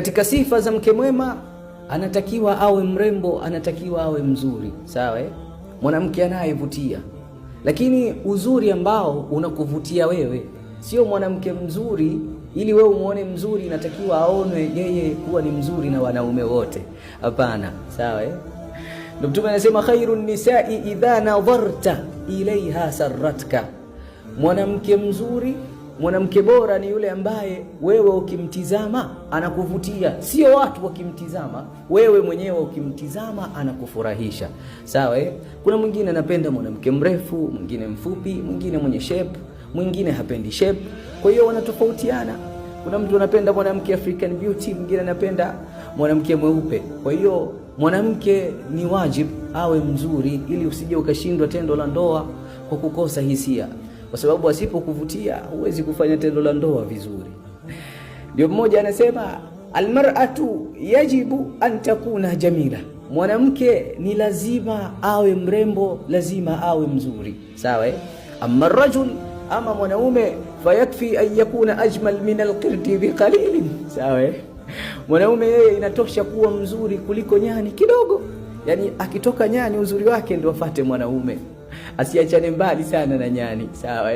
katika sifa za mke mwema anatakiwa awe mrembo, anatakiwa awe mzuri, sawa mwanamke anayevutia. Lakini uzuri ambao unakuvutia wewe, sio mwanamke mzuri ili wewe umuone mzuri inatakiwa aonwe yeye kuwa ni mzuri na wanaume wote. Hapana, sawa Ndio Mtume anasema khairun nisa'i idha nadharta ilaiha sarratka. Mwanamke mzuri, mwanamke bora ni yule ambaye wewe ukimtizama anakuvutia, sio watu wakimtizama, wewe mwenyewe ukimtizama anakufurahisha. Sawa Kuna mwingine anapenda mwanamke mrefu, mwingine mfupi, mwingine mwenye shape, mwingine hapendi shape. Kwa hiyo wanatofautiana. Kuna mtu anapenda mwanamke African beauty, mwingine anapenda mwanamke mweupe. Kwa hiyo mwanamke ni wajibu awe mzuri ili usije ukashindwa tendo la ndoa kwa kukosa hisia, kwa sababu asipokuvutia huwezi kufanya tendo la ndoa vizuri. Ndio mmoja anasema almar'atu yajibu an takuna jamila. Mwanamke ni lazima awe mrembo, lazima awe mzuri, sawa Amma rajul, ama mwanaume, fayakfi an yakuna ajmal min alqirdi biqalilin, sawa Mwanaume yeye inatosha kuwa mzuri kuliko nyani kidogo. Yani akitoka nyani uzuri wake ndio afate mwanaume, asiachane mbali sana na nyani, sawa